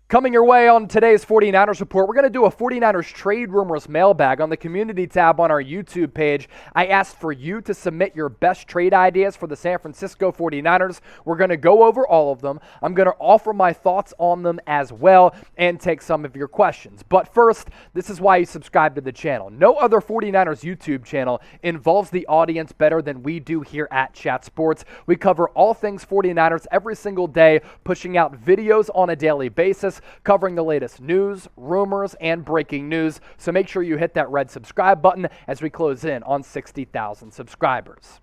Coming your way on today's 49ers Report, we're going to do a 49ers trade rumors mailbag on the community tab on our YouTube page. I asked for you to submit your best trade ideas for the San Francisco 49ers. We're going to go over all of them. I'm going to offer my thoughts on them as well and take some of your questions. But first, this is why you subscribe to the channel. No other 49ers YouTube channel involves the audience better than we do here at Chat Sports. We cover all things 49ers every single day, pushing out videos on a daily basis, covering the latest news, rumors, and breaking news. So make sure you hit that red subscribe button as we close in on 60,000 subscribers.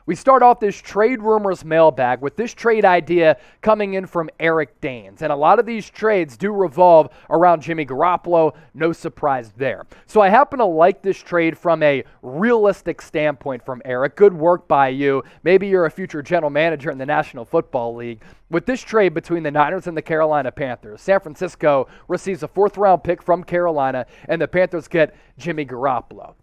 We start off this trade rumors mailbag with this trade idea coming in from Erik Daynes. And a lot of these trades do revolve around Jimmy Garoppolo. No surprise there. So I happen to like this trade from a realistic standpoint from Erik. Good work by you. Maybe you're a future general manager in the National Football League. With this trade between the Niners and the Carolina Panthers, San Francisco receives a fourth-round pick from Carolina, and the Panthers get Jimmy Garoppolo.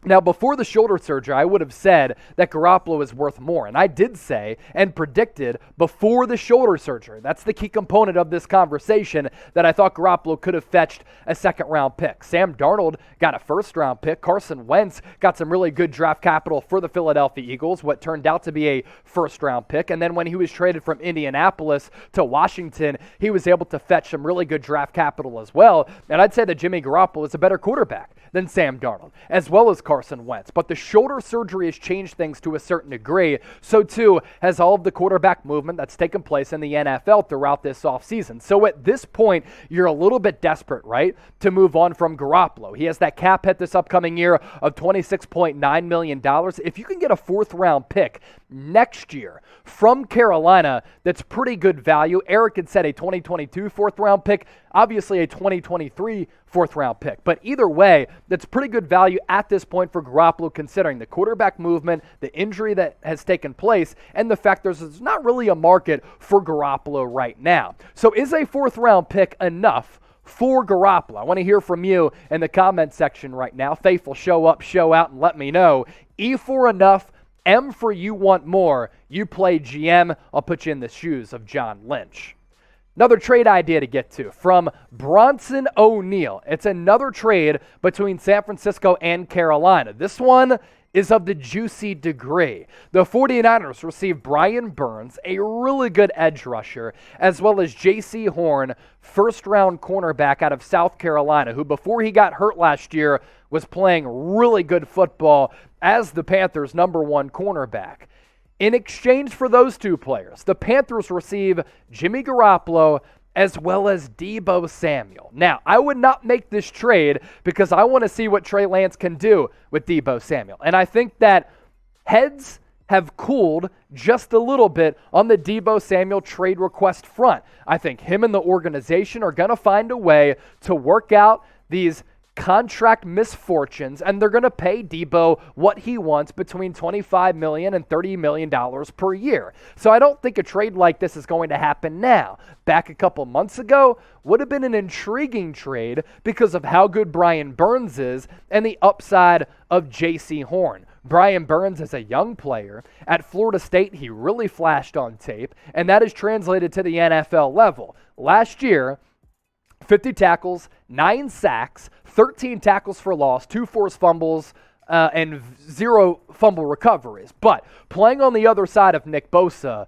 Now, before the shoulder surgery, I would have said that Garoppolo is worth more. And I did say and predicted before the shoulder surgery, that's the key component of this conversation, that I thought Garoppolo could have fetched a second-round pick. Sam Darnold got a first-round pick. Carson Wentz got some really good draft capital for the Philadelphia Eagles, what turned out to be a first-round pick. And then when he was traded from Indianapolis to Washington, he was able to fetch some really good draft capital as well. And I'd say that Jimmy Garoppolo is a better quarterback than Sam Darnold, as well as Carson Wentz. But the shoulder surgery has changed things to a certain degree. So too has all of the quarterback movement that's taken place in the NFL throughout this offseason. So at this point, you're a little bit desperate, right, to move on from Garoppolo. He has that cap hit this upcoming year of $26.9 million. If you can get a fourth-round pick next year from Carolina, that's pretty good value. Erik had said a 2022 fourth-round pick, obviously a 2023 fourth-round pick. But either way, that's pretty good value at this point for Garoppolo, considering the quarterback movement, the injury that has taken place, and the fact there's not really a market for Garoppolo right now. So is a fourth-round pick enough for Garoppolo? I want to hear from you in the comment section right now. Faithful, show up, show out, and let me know. E for enough, M for you want more. You play GM. I'll put you in the shoes of John Lynch. Another trade idea to get to from Bronson O'Neill. It's another trade between San Francisco and Carolina. This one is of the juicy degree. The 49ers receive Brian Burns, a really good edge rusher, as well as Jaycee Horn, first-round cornerback out of South Carolina, who before he got hurt last year was playing really good football as the Panthers' #1 cornerback. In exchange for those two players, the Panthers receive Jimmy Garoppolo as well as Deebo Samuel. Now, I would not make this trade because I want to see what Trey Lance can do with Deebo Samuel. And I think that heads have cooled just a little bit on the Deebo Samuel trade request front. I think him and the organization are going to find a way to work out these contract misfortunes, and they're going to pay Deebo what he wants, between $25 million and $30 million per year. So I don't think a trade like this is going to happen now. Back a couple months ago would have been an intriguing trade because of how good Brian Burns is and the upside of Jaycee Horn. Brian Burns is a young player. At Florida State, he really flashed on tape, and that is translated to the NFL level. Last year, 50 tackles, 9 sacks, 13 tackles for loss, 2 forced fumbles, and 0 fumble recoveries. But playing on the other side of Nick Bosa,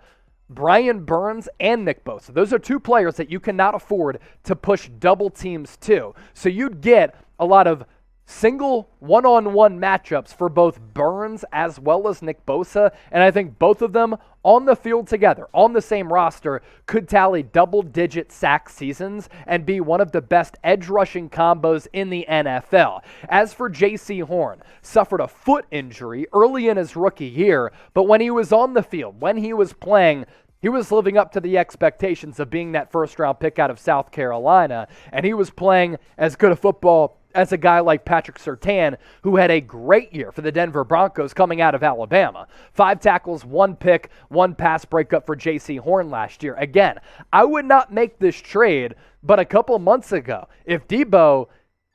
Brian Burns and Nick Bosa, those are 2 players that you cannot afford to push double teams to. So you'd get a lot of single one-on-one matchups for both Burns as well as Nick Bosa, and I think both of them on the field together, on the same roster, could tally double-digit sack seasons and be one of the best edge rushing combos in the NFL. As for Jaycee Horn, suffered a foot injury early in his rookie year, but when he was on the field, when he was playing, he was living up to the expectations of being that first-round pick out of South Carolina, and he was playing as good a football as a guy like Patrick Surtain, who had a great year for the Denver Broncos coming out of Alabama. 5 tackles, 1 pick, 1 pass breakup for Jaycee Horn last year. Again, I would not make this trade, but a couple months ago, if Deebo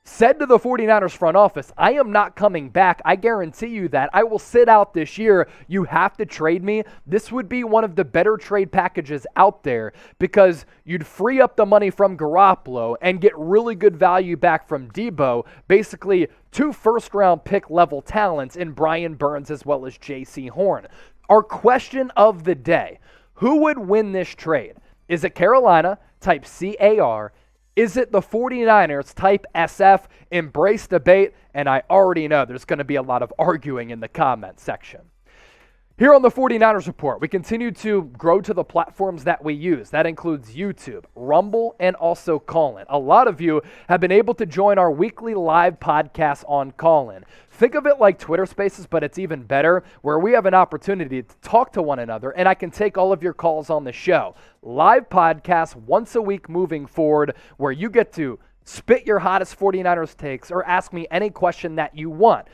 said to the 49ers front office, I am not coming back. I guarantee you that. I will sit out this year. You have to trade me. This would be one of the better trade packages out there because you'd free up the money from Garoppolo and get really good value back from Deebo, basically 2 first-round pick level talents in Brian Burns as well as Jaycee Horn. Our question of the day, who would win this trade? Is it Carolina, type CAR? Is it the 49ers, type SF? Embrace debate, and I already know there's going to be a lot of arguing in the comment section. Here on the 49ers Report, we continue to grow to the platforms that we use. That includes YouTube, Rumble, and also Callin. A lot of you have been able to join our weekly live podcast on Callin. Think of it like Twitter Spaces, but it's even better, where we have an opportunity to talk to one another, and I can take all of your calls on the show. Live podcast once a week moving forward, where you get to spit your hottest 49ers takes or ask me any question that you want.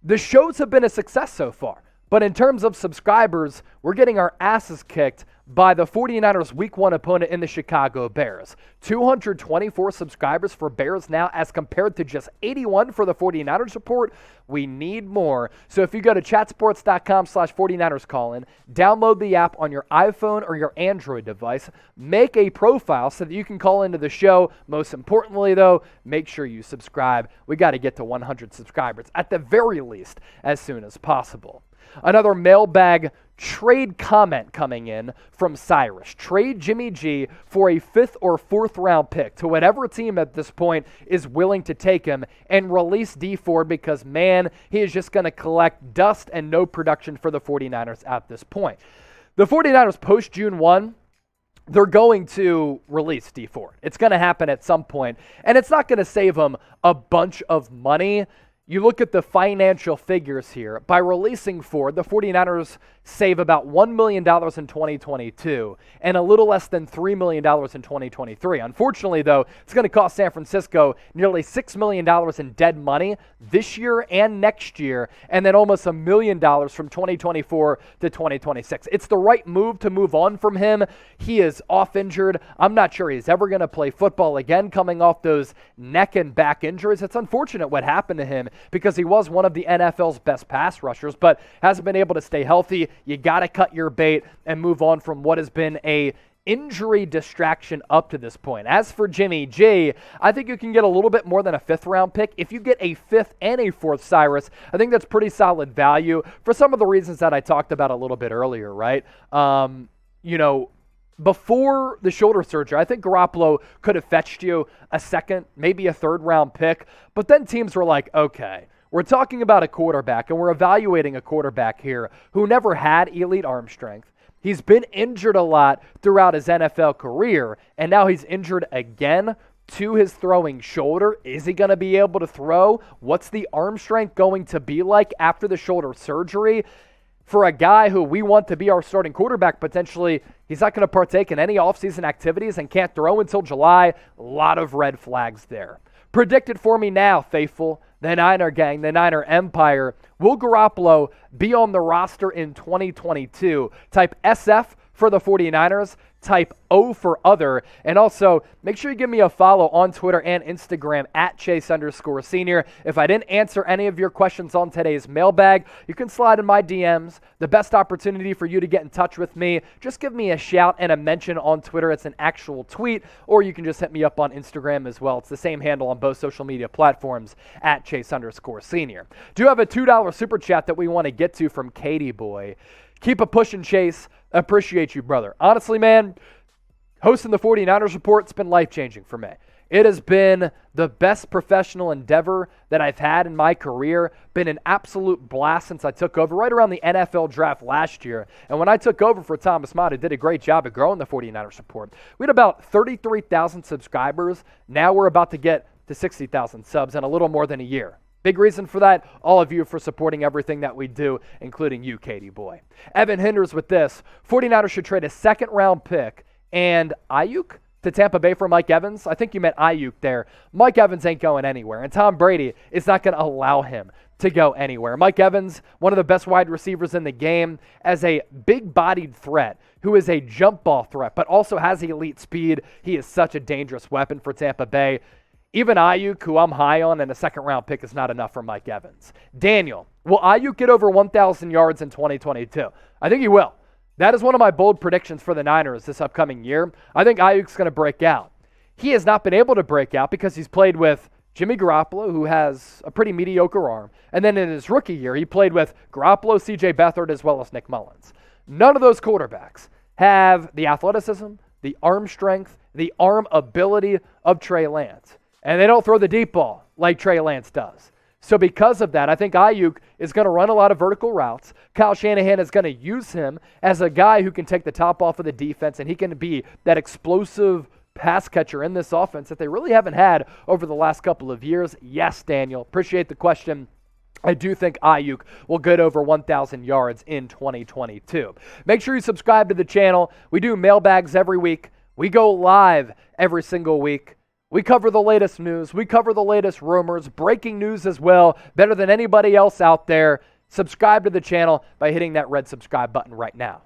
The shows have been a success so far. But in terms of subscribers, we're getting our asses kicked by the 49ers Week 1 opponent in the Chicago Bears. 224 subscribers for Bears now as compared to just 81 for the 49ers Report. We need more. So if you go to chatsports.com/49erscallin, download the app on your iPhone or your Android device, make a profile so that you can call into the show. Most importantly, though, make sure you subscribe. We got to get to 100 subscribers at the very least as soon as possible. Another mailbag trade comment coming in from Cyrus. Trade Jimmy G for a 5th or 4th round pick to whatever team at this point is willing to take him and release Dee Ford because, man, he is just going to collect dust and no production for the 49ers at this point. The 49ers post June 1, they're going to release Dee Ford. It's going to happen at some point, and it's not going to save them a bunch of money. You look at the financial figures here. By releasing Ford, the 49ers save about $1 million in 2022 and a little less than $3 million in 2023. Unfortunately, though, it's going to cost San Francisco nearly $6 million in dead money this year and next year, and then almost $1 million from 2024 to 2026. It's the right move to move on from him. He is off injured. I'm not sure he's ever going to play football again coming off those neck and back injuries. It's unfortunate what happened to him because he was one of the NFL's best pass rushers, but hasn't been able to stay healthy. You got to cut your bait and move on from what has been a injury distraction up to this point. As for Jimmy G, I think you can get a little bit more than a 5th round pick. If you get a 5th and a 4th Cyrus, I think that's pretty solid value for some of the reasons that I talked about a little bit earlier, right? Before the shoulder surgery, I think Garoppolo could have fetched you a 2nd, maybe a 3rd round pick, but then teams were like, okay, we're talking about a quarterback, and we're evaluating a quarterback here who never had elite arm strength. He's been injured a lot throughout his NFL career, and now he's injured again to his throwing shoulder. Is he going to be able to throw? What's the arm strength going to be like after the shoulder surgery? For a guy who we want to be our starting quarterback, potentially, he's not going to partake in any offseason activities and can't throw until July. A lot of red flags there. Predict it for me now, faithful. The Niner gang, the Niner Empire. Will Garoppolo be on the roster in 2022? Type SF for the 49ers. Type O for other. And also, make sure you give me a follow on Twitter and Instagram at Chase_Senior. If I didn't answer any of your questions on today's mailbag, you can slide in my DMs. The best opportunity for you to get in touch with me, just give me a shout and a mention on Twitter. It's an actual tweet, or you can just hit me up on Instagram as well. It's the same handle on both social media platforms at Chase_Senior. Do have a $2 super chat that we want to get to from Katie Boy. Keep a pushing, Chase. Appreciate you, brother. Honestly, man, hosting the 49ers Report, it's been life-changing for me. It has been the best professional endeavor that I've had in my career. Been an absolute blast since I took over right around the NFL draft last year. And when I took over for Thomas Mott, who did a great job of growing the 49ers Report, we had about 33,000 subscribers. Now we're about to get to 60,000 subs in a little more than a year. Big reason for that, all of you for supporting everything that we do, including you, Katie Boy. Evan Hinders with this. 49ers should trade a 2nd-round pick and Ayuk to Tampa Bay for Mike Evans. I think you meant Ayuk there. Mike Evans ain't going anywhere, and Tom Brady is not going to allow him to go anywhere. Mike Evans, one of the best wide receivers in the game, as a big-bodied threat who is a jump ball threat, but also has elite speed. He is such a dangerous weapon for Tampa Bay. Even Ayuk, who I'm high on, and a second-round pick is not enough for Mike Evans. Daniel, will Ayuk get over 1,000 yards in 2022? I think he will. That is one of my bold predictions for the Niners this upcoming year. I think Ayuk's going to break out. He has not been able to break out because he's played with Jimmy Garoppolo, who has a pretty mediocre arm. And then in his rookie year, he played with Garoppolo, C.J. Beathard, as well as Nick Mullins. None of those quarterbacks have the athleticism, the arm strength, the arm ability of Trey Lance. And they don't throw the deep ball like Trey Lance does. So because of that, I think Ayuk is going to run a lot of vertical routes. Kyle Shanahan is going to use him as a guy who can take the top off of the defense, and he can be that explosive pass catcher in this offense that they really haven't had over the last couple of years. Yes, Daniel, appreciate the question. I do think Ayuk will get over 1,000 yards in 2022. Make sure you subscribe to the channel. We do mailbags every week. We go live every single week. We cover the latest news. We cover the latest rumors, breaking news as well, better than anybody else out there. Subscribe to the channel by hitting that red subscribe button right now.